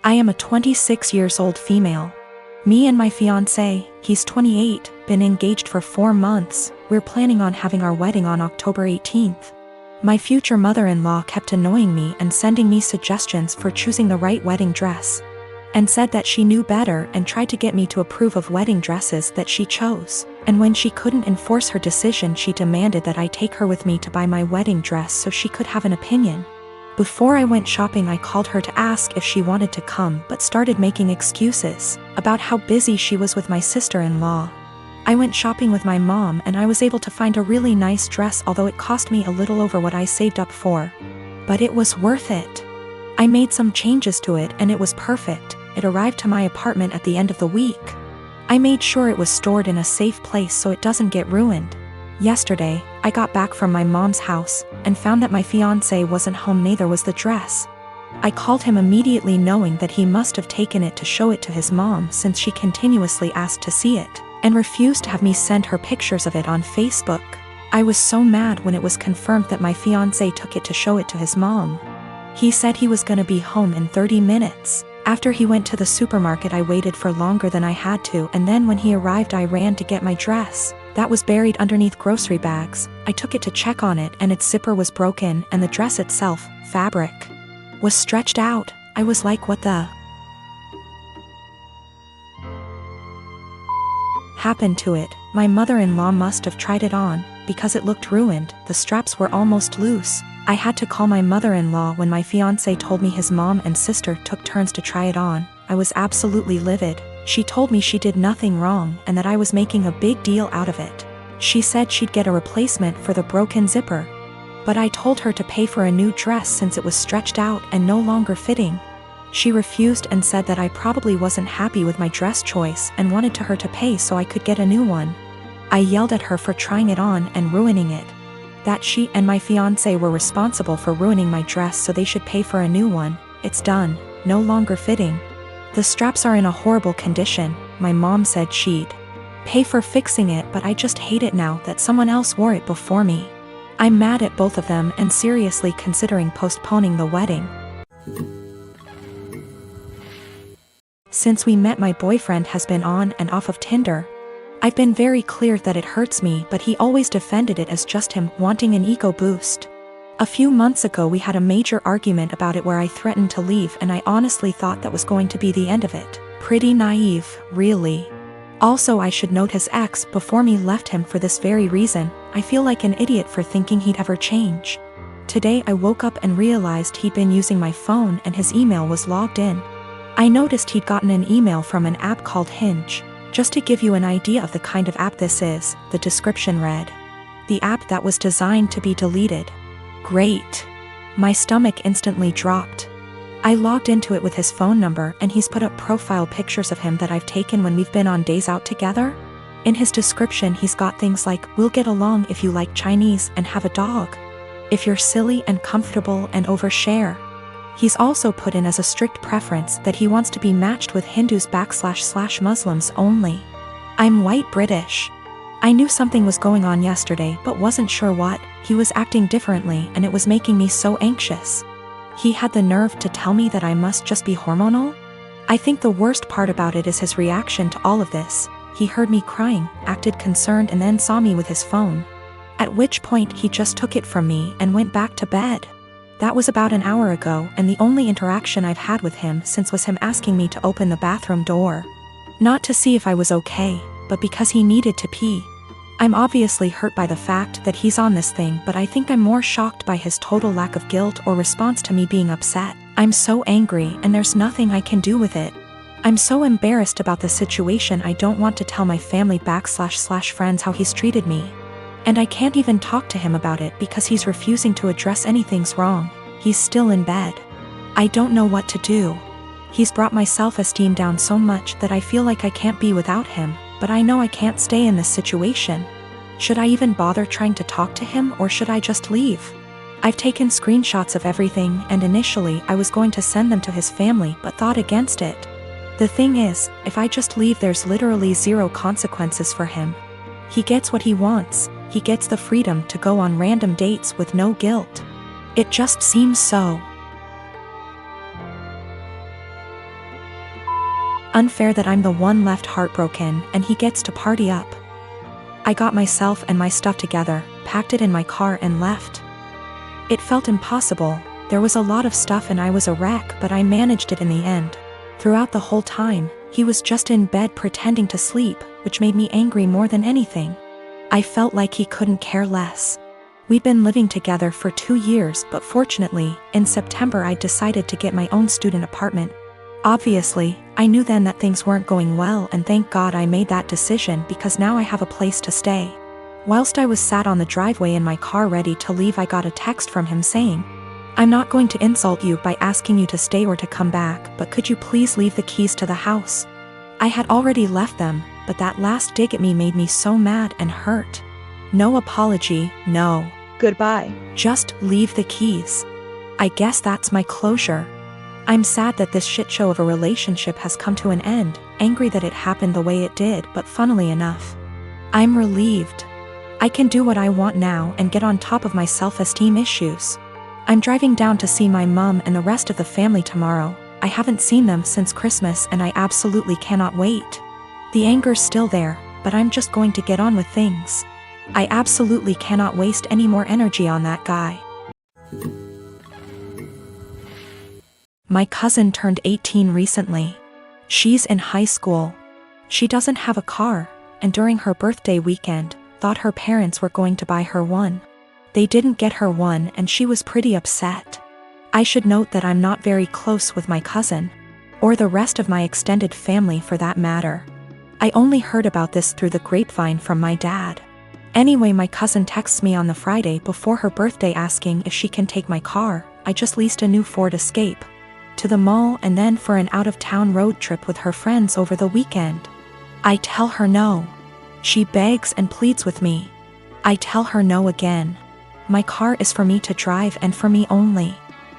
I am a 26 years old female. Me and my fiancé, he's 28, been engaged for 4 months. We're planning on having our wedding on October 18th. My future mother-in-law kept annoying me and sending me suggestions for choosing the right wedding dress, and said that she knew better and tried to get me to approve of wedding dresses that she chose. And when she couldn't enforce her decision, she demanded that I take her with me to buy my wedding dress so she could have an opinion. Before I went shopping, I called her to ask if she wanted to come, but started making excuses about how busy she was with my sister-in-law. I went shopping with my mom and I was able to find a really nice dress, although it cost me a little over what I saved up for. But it was worth it. I made some changes to it and it was perfect. It arrived to my apartment at the end of the week. I made sure it was stored in a safe place so it doesn't get ruined. Yesterday, I got back from my mom's house and found that my fiancé wasn't home, neither was the dress. I called him immediately, knowing that he must have taken it to show it to his mom, since she continuously asked to see it and refused to have me send her pictures of it on Facebook. I was so mad when it was confirmed that my fiancé took it to show it to his mom. He said he was gonna be home in 30 minutes. After he went to the supermarket, I waited for longer than I had to, and then when he arrived I ran to get my dress. That was buried underneath grocery bags. I took it to check on it and its zipper was broken, and the dress itself, fabric, was stretched out. I was like, what the happened to it? My mother-in-law must have tried it on, because it looked ruined. The straps were almost loose. I had to call my mother-in-law when my fiancé told me his mom and sister took turns to try it on. I was absolutely livid. She told me she did nothing wrong and that I was making a big deal out of it. She said she'd get a replacement for the broken zipper. But I told her to pay for a new dress since it was stretched out and no longer fitting. She refused and said that I probably wasn't happy with my dress choice and wanted her to pay so I could get a new one. I yelled at her for trying it on and ruining it. That she and my fiancé were responsible for ruining my dress, so they should pay for a new one. It's done, no longer fitting. The straps are in a horrible condition. My mom said she'd pay for fixing it, but I just hate it now that someone else wore it before me. I'm mad at both of them and seriously considering postponing the wedding. Since we met, my boyfriend has been on and off of Tinder. I've been very clear that it hurts me, but he always defended it as just him wanting an ego boost. A few months ago we had a major argument about it where I threatened to leave, and I honestly thought that was going to be the end of it. Pretty naive, really. Also, I should note his ex before me left him for this very reason. I feel like an idiot for thinking he'd ever change. Today I woke up and realized he'd been using my phone and his email was logged in. I noticed he'd gotten an email from an app called Hinge. Just to give you an idea of the kind of app this is, the description read: the app that was designed to be deleted. Great. My stomach instantly dropped. I logged into it with his phone number and he's put up profile pictures of him that I've taken when we've been on days out together. In his description he's got things like, we'll get along if you like Chinese and have a dog. If you're silly and comfortable and overshare. He's also put in as a strict preference that he wants to be matched with Hindus/Muslims only. I'm white British. I knew something was going on yesterday but wasn't sure what. He was acting differently and it was making me so anxious. He had the nerve to tell me that I must just be hormonal? I think the worst part about it is his reaction to all of this. He heard me crying, acted concerned, and then saw me with his phone. At which point he just took it from me and went back to bed. That was about an hour ago, and the only interaction I've had with him since was him asking me to open the bathroom door. Not to see if I was okay, but because he needed to pee. I'm obviously hurt by the fact that he's on this thing, but I think I'm more shocked by his total lack of guilt or response to me being upset. I'm so angry and there's nothing I can do with it. I'm so embarrassed about the situation I don't want to tell my family/friends how he's treated me. And I can't even talk to him about it because he's refusing to address anything's wrong. He's still in bed. I don't know what to do. He's brought my self-esteem down so much that I feel like I can't be without him, but I know I can't stay in this situation. Should I even bother trying to talk to him, or should I just leave? I've taken screenshots of everything, and initially I was going to send them to his family but thought against it. The thing is, if I just leave there's literally zero consequences for him. He gets what he wants. He gets the freedom to go on random dates with no guilt. It just seems so Unfair that I'm the one left heartbroken and he gets to party up. I got myself and my stuff together, packed it in my car and left. It felt impossible. There was a lot of stuff and I was a wreck, but I managed it in the end. Throughout the whole time, he was just in bed pretending to sleep, which made me angry more than anything. I felt like he couldn't care less. We'd been living together for 2 years, but fortunately, in September I decided to get my own student apartment. Obviously, I knew then that things weren't going well, and thank God I made that decision because now I have a place to stay. Whilst I was sat on the driveway in my car ready to leave, I got a text from him saying, "I'm not going to insult you by asking you to stay or to come back, but could you please leave the keys to the house?" I had already left them, but that last dig at me made me so mad and hurt. No apology, no goodbye, just leave the keys. I guess that's my closure. I'm sad that this shit show of a relationship has come to an end, angry that it happened the way it did, but funnily enough, I'm relieved. I can do what I want now and get on top of my self-esteem issues. I'm driving down to see my mom and the rest of the family tomorrow. I haven't seen them since Christmas and I absolutely cannot wait. The anger's still there, but I'm just going to get on with things. I absolutely cannot waste any more energy on that guy. My cousin turned 18 recently. She's in high school. She doesn't have a car, and during her birthday weekend, thought her parents were going to buy her one. They didn't get her one and she was pretty upset. I should note that I'm not very close with my cousin, or the rest of my extended family for that matter. I only heard about this through the grapevine from my dad. Anyway, my cousin texts me on the Friday before her birthday asking if she can take my car. I just leased a new Ford Escape. To the mall and then for an out-of-town road trip with her friends over the weekend. I tell her no. She begs and pleads with me. I tell her no again. My car is for me to drive and for me only.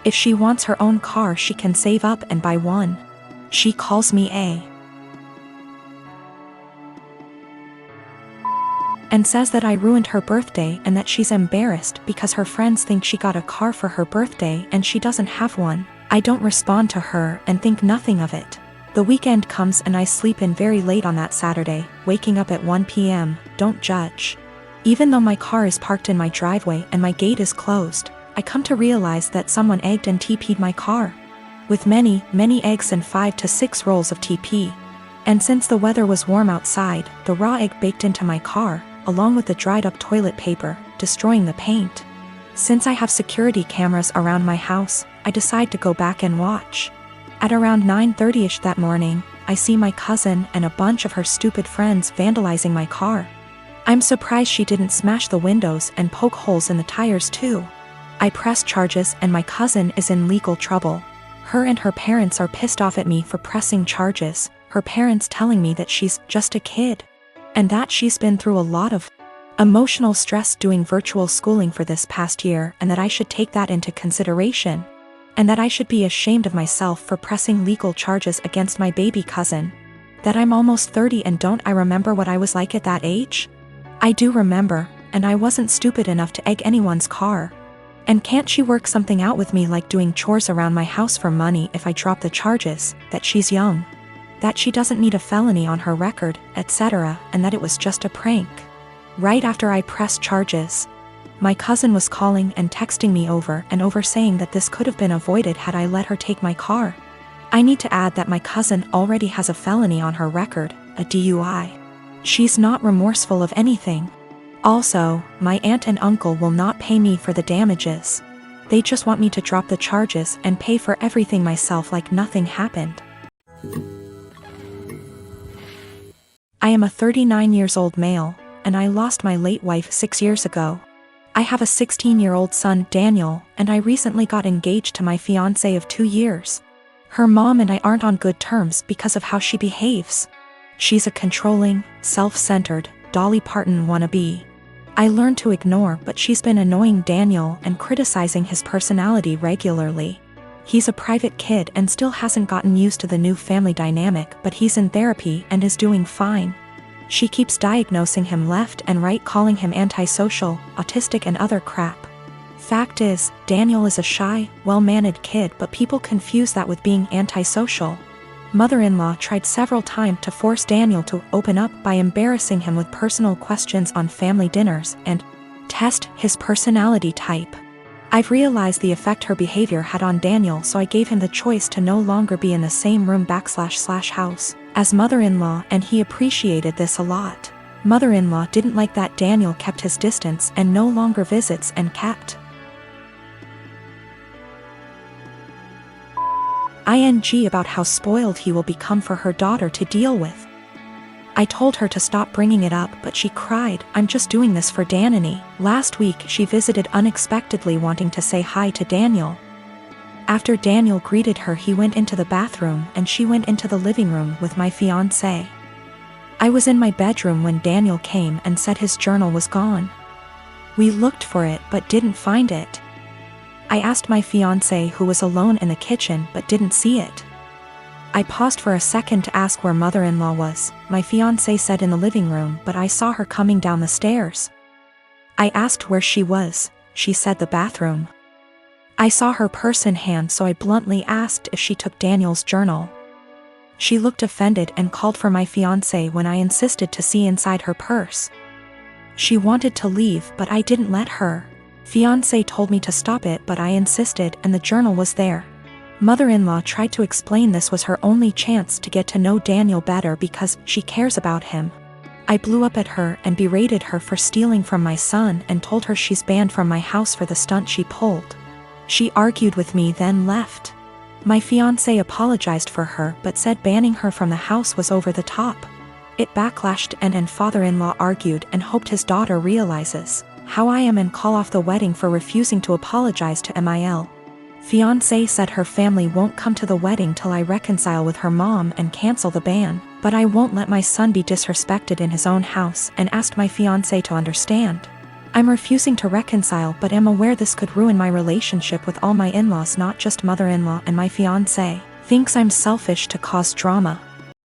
If she wants her own car, she can save up and buy one. She calls me and says that I ruined her birthday and that she's embarrassed because her friends think she got a car for her birthday and she doesn't have one. I don't respond to her and think nothing of it. The weekend comes and I sleep in very late on that Saturday, waking up at 1 p.m., don't judge. Even though my car is parked in my driveway and my gate is closed, I come to realize that someone egged and TP'd my car. With many, many eggs and 5 to 6 rolls of TP. And since the weather was warm outside, the raw egg baked into my car, along with the dried up toilet paper, destroying the paint. Since I have security cameras around my house, I decide to go back and watch. At around 9:30ish that morning, I see my cousin and a bunch of her stupid friends vandalizing my car. I'm surprised she didn't smash the windows and poke holes in the tires too. I press charges and my cousin is in legal trouble. Her and her parents are pissed off at me for pressing charges, her parents telling me that she's just a kid. And that she's been through a lot of emotional stress doing virtual schooling for this past year and that I should take that into consideration. And that I should be ashamed of myself for pressing legal charges against my baby cousin. That I'm almost 30 and don't I remember what I was like at that age? I do remember, and I wasn't stupid enough to egg anyone's car. And can't she work something out with me like doing chores around my house for money if I drop the charges, that she's young? That she doesn't need a felony on her record, etc., and that it was just a prank. Right after I pressed charges, my cousin was calling and texting me over and over saying that this could have been avoided had I let her take my car. I need to add that my cousin already has a felony on her record, a DUI. She's not remorseful of anything. Also, my aunt and uncle will not pay me for the damages. They just want me to drop the charges and pay for everything myself like nothing happened. I am a 39-year-old male, and I lost my late wife 6 years ago. I have a 16-year-old son, Daniel, and I recently got engaged to my fiancé of 2 years. Her mom and I aren't on good terms because of how she behaves. She's a controlling, self-centered, Dolly Parton wannabe. I learned to ignore, but she's been annoying Daniel and criticizing his personality regularly. He's a private kid and still hasn't gotten used to the new family dynamic, but he's in therapy and is doing fine. She keeps diagnosing him left and right, calling him antisocial, autistic and other crap. Fact is, Daniel is a shy, well-mannered kid, but people confuse that with being antisocial. Mother-in-law tried several times to force Daniel to open up by embarrassing him with personal questions on family dinners and test his personality type. I've realized the effect her behavior had on Daniel, so I gave him the choice to no longer be in the same room / house as mother-in-law, and he appreciated this a lot. Mother-in-law didn't like that Daniel kept his distance and no longer visits and kept ing about how spoiled he will become for her daughter to deal with. I told her to stop bringing it up, but she cried, "I'm just doing this for Danny." Last week she visited unexpectedly, wanting to say hi to Daniel. After Daniel greeted her, he went into the bathroom and she went into the living room with my fiancé. I was in my bedroom when Daniel came and said his journal was gone. We looked for it but didn't find it. I asked my fiancé, who was alone in the kitchen, but didn't see it. I paused for a second to ask where mother-in-law was. My fiancé said in the living room, but I saw her coming down the stairs. I asked where she was. She said the bathroom. I saw her purse in hand, so I bluntly asked if she took Daniel's journal. She looked offended and called for my fiancé when I insisted to see inside her purse. She wanted to leave, but I didn't let her. Fiancé told me to stop it, but I insisted, and the journal was there. Mother-in-law tried to explain this was her only chance to get to know Daniel better because she cares about him. I blew up at her and berated her for stealing from my son and told her she's banned from my house for the stunt she pulled. She argued with me, then left. My fiancé apologized for her but said banning her from the house was over the top. It backlashed and father-in-law argued and hoped his daughter realizes how I am and call off the wedding for refusing to apologize to Mil. Fiancé said her family won't come to the wedding till I reconcile with her mom and cancel the ban, but I won't let my son be disrespected in his own house and asked my fiancé to understand. I'm refusing to reconcile but am aware this could ruin my relationship with all my in-laws, not just mother-in-law, and my fiancé thinks I'm selfish to cause drama.